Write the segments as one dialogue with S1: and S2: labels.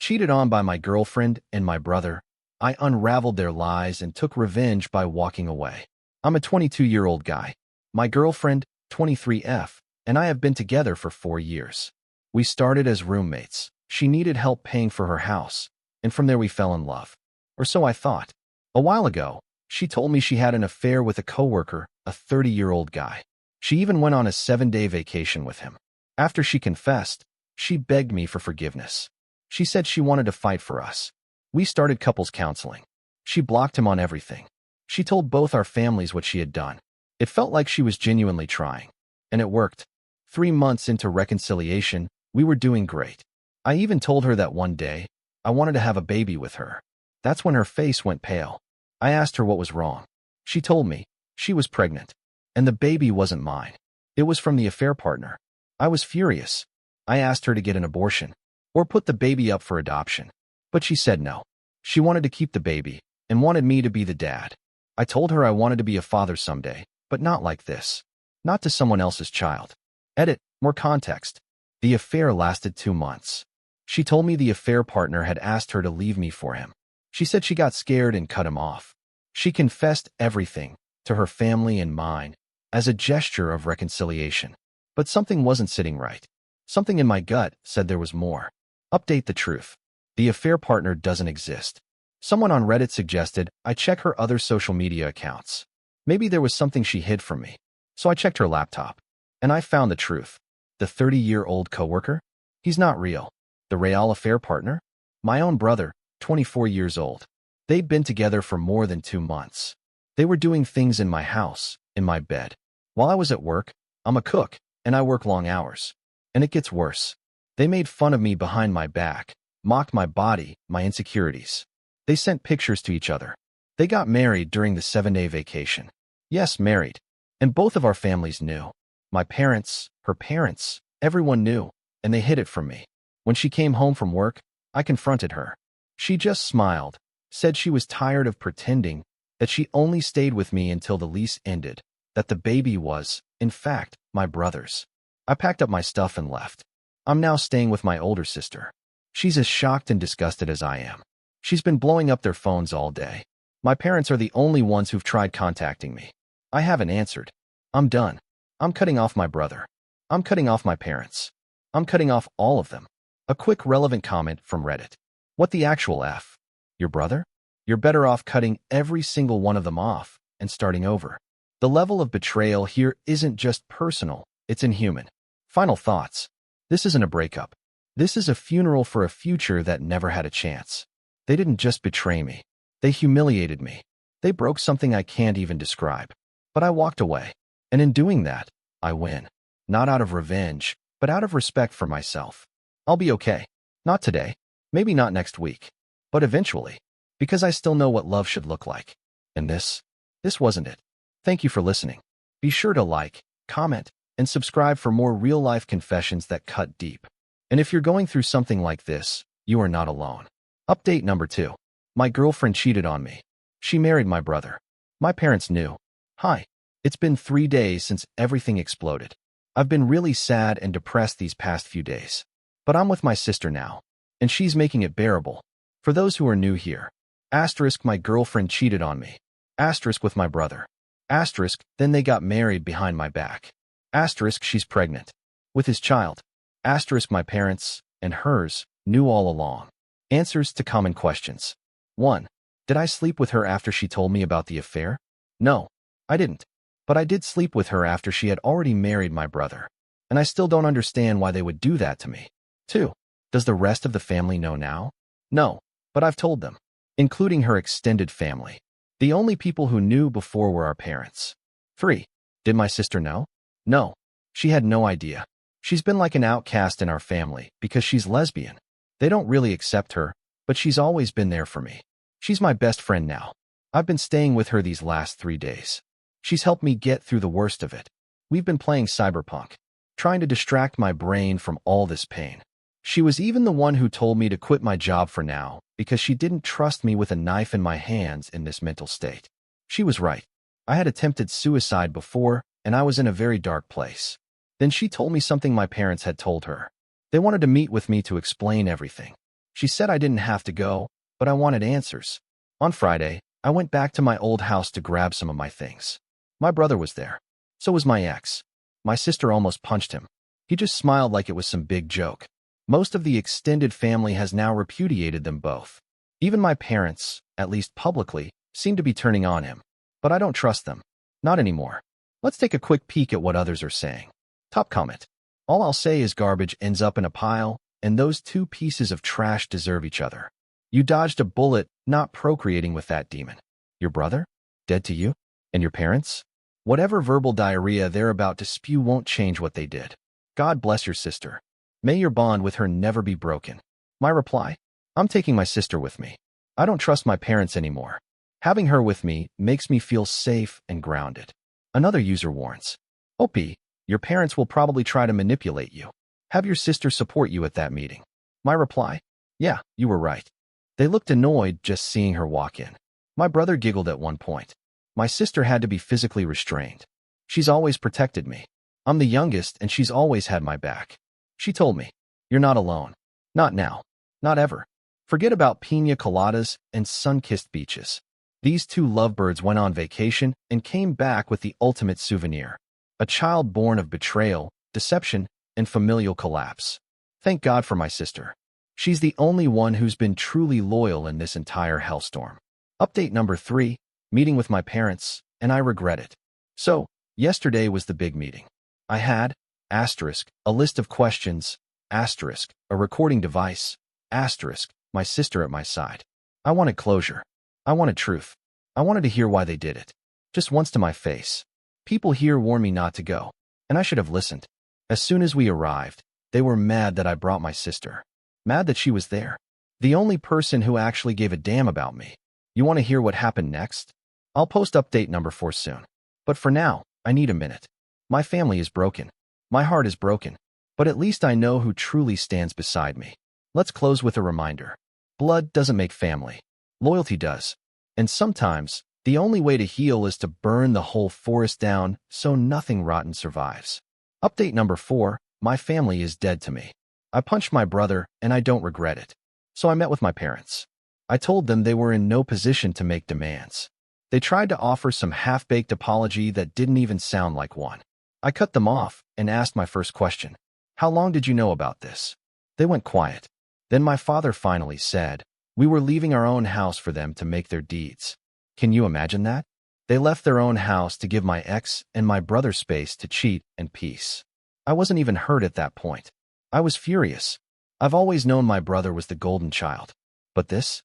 S1: Cheated on by my girlfriend and my brother, I unraveled their lies and took revenge by walking away. I'm a 22-year-old guy. My girlfriend, 23F, and I have been together for 4 years. We started as roommates. She needed help paying for her house, and from there we fell in love. Or so I thought. A while ago, she told me she had an affair with a coworker, a 30-year-old guy. She even went on a 7-day vacation with him. After she confessed, she begged me for forgiveness. She said she wanted to fight for us. We started couples counseling. She blocked him on everything. She told both our families what she had done. It felt like she was genuinely trying. And it worked. 3 months into reconciliation, we were doing great. I even told her that one day, I wanted to have a baby with her. That's when her face went pale. I asked her what was wrong. She told me she was pregnant, and the baby wasn't mine. It was from the affair partner. I was furious. I asked her to get an abortion or put the baby up for adoption, but she said no. She wanted to keep the baby and wanted me to be the dad. I told her I wanted to be a father someday, but not like this. Not to someone else's child. Edit, more context. The affair lasted 2 months. She told me the affair partner had asked her to leave me for him. She said she got scared and cut him off. She confessed everything to her family and mine as a gesture of reconciliation. But something wasn't sitting right. Something in my gut said there was more. Update the truth. The affair partner doesn't exist. Someone on Reddit suggested I check her other social media accounts. Maybe there was something she hid from me. So I checked her laptop. And I found the truth. The 30-year-old coworker? He's not real. The real affair partner? My own brother, 24 years old. They'd been together for more than 2 months. They were doing things in my house, in my bed. While I was at work, I'm a cook, and I work long hours. And it gets worse. They made fun of me behind my back, mocked my body, my insecurities. They sent pictures to each other. They got married during the 7-day vacation. Yes, married. And both of our families knew. My parents, her parents, everyone knew, and they hid it from me. When she came home from work, I confronted her. She just smiled, said she was tired of pretending, that she only stayed with me until the lease ended, that the baby was, in fact, my brother's. I packed up my stuff and left. I'm now staying with my older sister. She's as shocked and disgusted as I am. She's been blowing up their phones all day. My parents are the only ones who've tried contacting me. I haven't answered. I'm done. I'm cutting off my brother. I'm cutting off my parents. I'm cutting off all of them. A quick relevant comment from Reddit. What the actual F? Your brother? You're better off cutting every single one of them off and starting over. The level of betrayal here isn't just personal, it's inhuman. Final thoughts. This isn't a breakup. This is a funeral for a future that never had a chance. They didn't just betray me. They humiliated me. They broke something I can't even describe. But I walked away. And in doing that, I win. Not out of revenge, but out of respect for myself. I'll be okay. Not today. Maybe not next week. But eventually. Because I still know what love should look like. And this wasn't it. Thank you for listening. Be sure to like, comment, and subscribe for more real-life confessions that cut deep. And if you're going through something like this, you are not alone. Update number 2. My girlfriend cheated on me. She married my brother. My parents knew. Hi. It's been 3 days since everything exploded. I've been really sad and depressed these past few days. But I'm with my sister now, and she's making it bearable. For those who are new here, asterisk my girlfriend cheated on me. Asterisk with my brother. Asterisk then they got married behind my back. Asterisk she's pregnant. With his child. Asterisk my parents, and hers, knew all along. Answers to common questions. 1. Did I sleep with her after she told me about the affair? No, I didn't. But I did sleep with her after she had already married my brother. And I still don't understand why they would do that to me. 2. Does the rest of the family know now? No, but I've told them, including her extended family. The only people who knew before were our parents. 3. Did my sister know? No, she had no idea. She's been like an outcast in our family because she's lesbian. They don't really accept her, but she's always been there for me. She's my best friend now. I've been staying with her these last 3 days. She's helped me get through the worst of it. We've been playing Cyberpunk, trying to distract my brain from all this pain. She was even the one who told me to quit my job for now because she didn't trust me with a knife in my hands in this mental state. She was right. I had attempted suicide before, and I was in a very dark place. Then she told me something my parents had told her. They wanted to meet with me to explain everything. She said I didn't have to go, but I wanted answers. On Friday, I went back to my old house to grab some of my things. My brother was there. So was my ex. My sister almost punched him. He just smiled like it was some big joke. Most of the extended family has now repudiated them both. Even my parents, at least publicly, seem to be turning on him. But I don't trust them. Not anymore. Let's take a quick peek at what others are saying. Top comment. All I'll say is garbage ends up in a pile, and those two pieces of trash deserve each other. You dodged a bullet not procreating with that demon. Your brother? Dead to you? And your parents? Whatever verbal diarrhea they're about to spew won't change what they did. God bless your sister. May your bond with her never be broken. My reply? I'm taking my sister with me. I don't trust my parents anymore. Having her with me makes me feel safe and grounded. Another user warns. OP, your parents will probably try to manipulate you. Have your sister support you at that meeting. My reply? Yeah, you were right. They looked annoyed just seeing her walk in. My brother giggled at one point. My sister had to be physically restrained. She's always protected me. I'm the youngest and she's always had my back. She told me, you're not alone. Not now. Not ever. Forget about pina coladas and sun-kissed beaches. These two lovebirds went on vacation and came back with the ultimate souvenir. A child born of betrayal, deception, and familial collapse. Thank God for my sister. She's the only one who's been truly loyal in this entire hellstorm. Update number 3, meeting with my parents, and I regret it. So, yesterday was the big meeting. I had, a list of questions, a recording device, my sister at my side. I wanted closure. I wanted truth. I wanted to hear why they did it. Just once to my face. People here warned me not to go, and I should have listened. As soon as we arrived, they were mad that I brought my sister. Mad that she was there. The only person who actually gave a damn about me. You want to hear what happened next? I'll post update number 4 soon. But for now, I need a minute. My family is broken. My heart is broken. But at least I know who truly stands beside me. Let's close with a reminder. Blood doesn't make family. Loyalty does. And sometimes, the only way to heal is to burn the whole forest down so nothing rotten survives. Update number 4, my family is dead to me. I punched my brother, and I don't regret it. So I met with my parents. I told them they were in no position to make demands. They tried to offer some half-baked apology that didn't even sound like one. I cut them off and asked my first question. How long did you know about this? They went quiet. Then my father finally said, we were leaving our own house for them to make their deeds. Can you imagine that? They left their own house to give my ex and my brother space to cheat and peace. I wasn't even hurt at that point. I was furious. I've always known my brother was the golden child. But this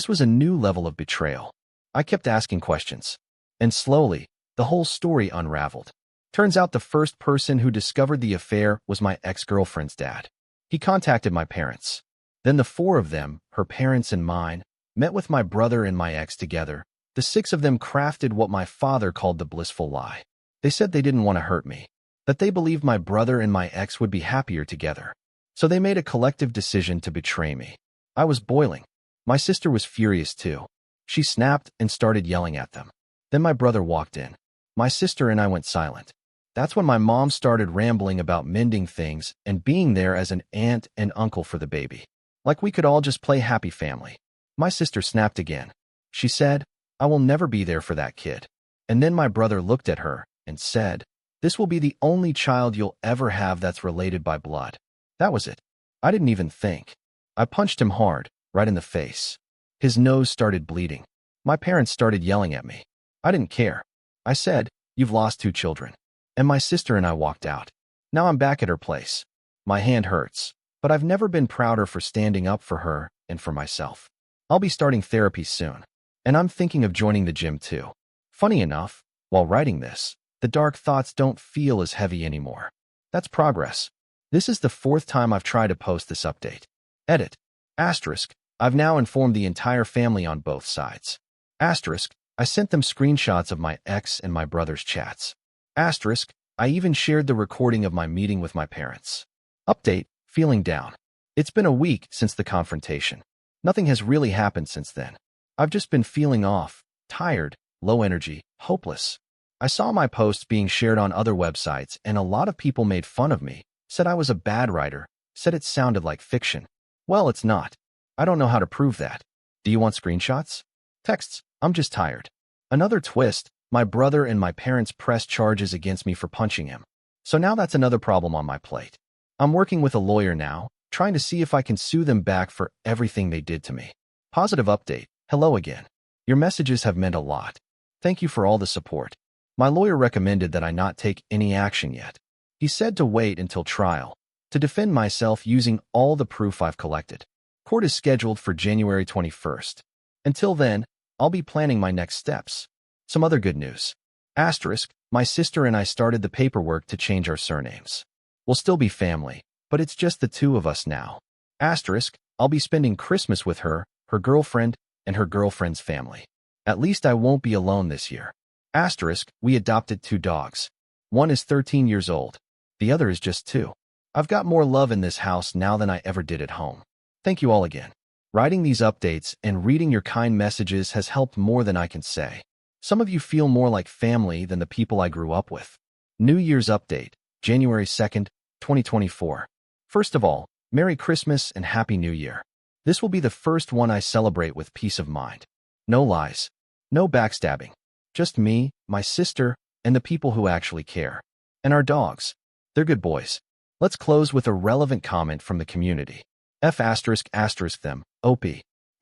S1: was a new level of betrayal. I kept asking questions. And slowly, the whole story unraveled. Turns out the first person who discovered the affair was my ex-girlfriend's dad. He contacted my parents. Then the 4 of them, her parents and mine, met with my brother and my ex together. The 6 of them crafted what my father called the blissful lie. They said they didn't want to hurt me, that they believed my brother and my ex would be happier together. So they made a collective decision to betray me. I was boiling. My sister was furious too. She snapped and started yelling at them. Then my brother walked in. My sister and I went silent. That's when my mom started rambling about mending things and being there as an aunt and uncle for the baby. Like we could all just play happy family. My sister snapped again. She said, I will never be there for that kid. And then my brother looked at her and said, this will be the only child you'll ever have that's related by blood. That was it. I didn't even think. I punched him hard, right in the face. His nose started bleeding. My parents started yelling at me. I didn't care. I said, you've lost 2 children. And my sister and I walked out. Now I'm back at her place. My hand hurts, but I've never been prouder for standing up for her and for myself. I'll be starting therapy soon, and I'm thinking of joining the gym too. Funny enough, while writing this, the dark thoughts don't feel as heavy anymore. That's progress. This is the 4th time I've tried to post this update. Edit. I've now informed the entire family on both sides. I sent them screenshots of my ex and my brother's chats. I even shared the recording of my meeting with my parents. Update, feeling down. It's been a week since the confrontation. Nothing has really happened since then. I've just been feeling off, tired, low energy, hopeless. I saw my posts being shared on other websites and a lot of people made fun of me, said I was a bad writer, said it sounded like fiction. Well, it's not. I don't know how to prove that. Do you want screenshots? Texts. I'm just tired. Another twist. My brother and my parents pressed charges against me for punching him. So now that's another problem on my plate. I'm working with a lawyer now, trying to see if I can sue them back for everything they did to me. Positive update. Hello again. Your messages have meant a lot. Thank you for all the support. My lawyer recommended that I not take any action yet. He said to wait until trial, to defend myself using all the proof I've collected. Court is scheduled for January 21st. Until then, I'll be planning my next steps. Some other good news. Asterisk, my sister and I started the paperwork to change our surnames. We'll still be family, but it's just the two of us now. Asterisk, I'll be spending Christmas with her, her girlfriend, and her girlfriend's family. At least I won't be alone this year. Asterisk, we adopted 2 dogs. One is 13 years old. The other is just 2. I've got more love in this house now than I ever did at home. Thank you all again. Writing these updates and reading your kind messages has helped more than I can say. Some of you feel more like family than the people I grew up with. New Year's update, January 2nd, 2024. First of all, Merry Christmas and Happy New Year. This will be the first one I celebrate with peace of mind. No lies. No backstabbing. Just me, my sister, and the people who actually care. And our dogs. They're good boys. Let's close with a relevant comment from the community. F*** them, OP.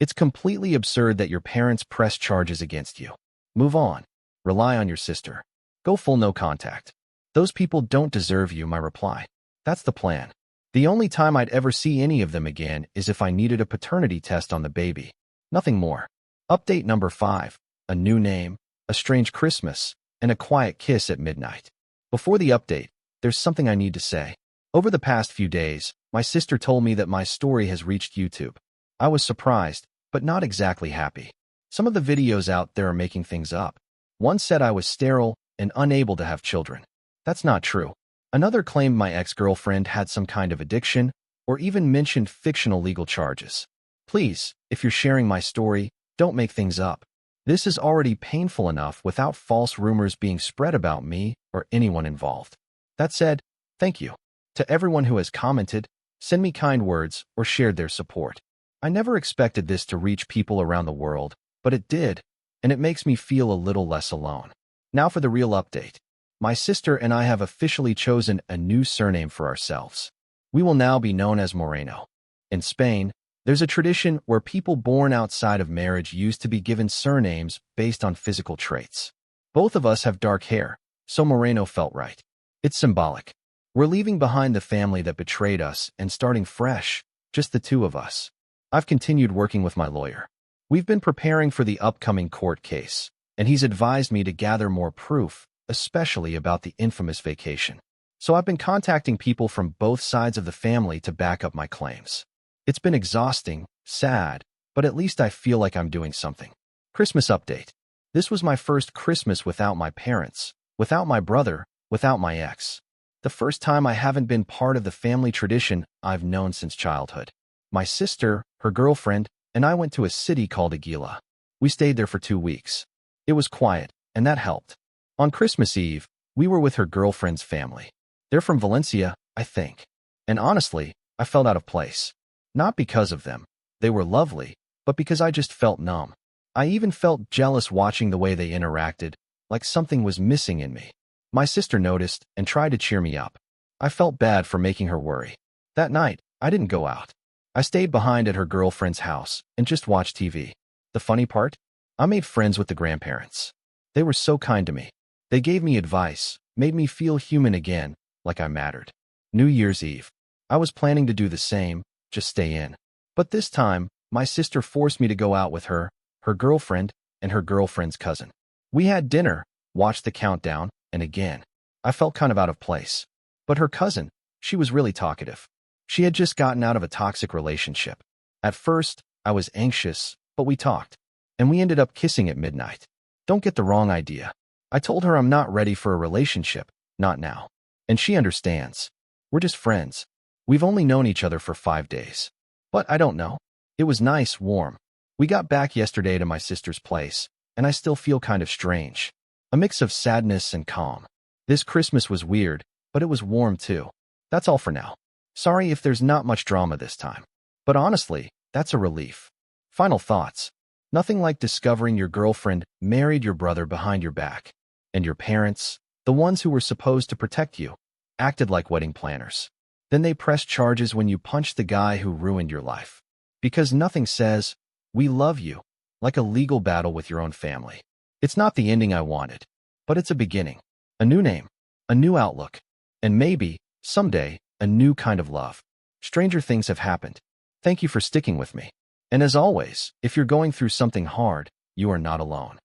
S1: It's completely absurd that your parents press charges against you. Move on. Rely on your sister. Go full no contact. Those people don't deserve you, my reply. That's the plan. The only time I'd ever see any of them again is if I needed a paternity test on the baby. Nothing more. Update number 5. A new name, a strange Christmas, and a quiet kiss at midnight. Before the update, there's something I need to say. Over the past few days, my sister told me that my story has reached YouTube. I was surprised, but not exactly happy. Some of the videos out there are making things up. One said I was sterile and unable to have children. That's not true. Another claimed my ex-girlfriend had some kind of addiction, or even mentioned fictional legal charges. Please, if you're sharing my story, don't make things up. This is already painful enough without false rumors being spread about me or anyone involved. That said, thank you. To everyone who has commented, sent me kind words, or shared their support. I never expected this to reach people around the world, but it did, and it makes me feel a little less alone. Now for the real update. My sister and I have officially chosen a new surname for ourselves. We will now be known as Moreno. In Spain, there's a tradition where people born outside of marriage used to be given surnames based on physical traits. Both of us have dark hair, so Moreno felt right. It's symbolic. We're leaving behind the family that betrayed us and starting fresh, just the two of us. I've continued working with my lawyer. We've been preparing for the upcoming court case, and he's advised me to gather more proof, especially about the infamous vacation. So I've been contacting people from both sides of the family to back up my claims. It's been exhausting, sad, but at least I feel like I'm doing something. Christmas update. This was my first Christmas without my parents, without my brother, without my ex. The first time I haven't been part of the family tradition I've known since childhood. My sister, her girlfriend, and I went to a city called Aguila. We stayed there for 2 weeks. It was quiet, and that helped. On Christmas Eve, we were with her girlfriend's family. They're from Valencia, I think. And honestly, I felt out of place. Not because of them. They were lovely, but because I just felt numb. I even felt jealous watching the way they interacted, like something was missing in me. My sister noticed and tried to cheer me up. I felt bad for making her worry. That night, I didn't go out. I stayed behind at her girlfriend's house and just watched TV. The funny part? I made friends with the grandparents. They were so kind to me. They gave me advice, made me feel human again, like I mattered. New Year's Eve. I was planning to do the same, just stay in. But this time, my sister forced me to go out with her, her girlfriend, and her girlfriend's cousin. We had dinner, watched the countdown, and again, I felt kind of out of place. But her cousin, she was really talkative. She had just gotten out of a toxic relationship. At first, I was anxious, but we talked. And we ended up kissing at midnight. Don't get the wrong idea. I told her I'm not ready for a relationship, not now. And she understands. We're just friends. We've only known each other for 5 days. But I don't know. It was nice, warm. We got back yesterday to my sister's place, and I still feel kind of strange. A mix of sadness and calm. This Christmas was weird, but it was warm too. That's all for now. Sorry if there's not much drama this time. But honestly, That's a relief. Final thoughts. Nothing like discovering your girlfriend married your brother behind your back. And your parents, the ones who were supposed to protect you, acted like wedding planners. Then they pressed charges when you punched the guy who ruined your life. Because nothing says, "We love you," like a legal battle with your own family. It's not the ending I wanted, but it's a beginning. A new name, a new outlook, and maybe, someday, a new kind of love. Stranger things have happened. Thank you for sticking with me. And as always, if you're going through something hard, you are not alone.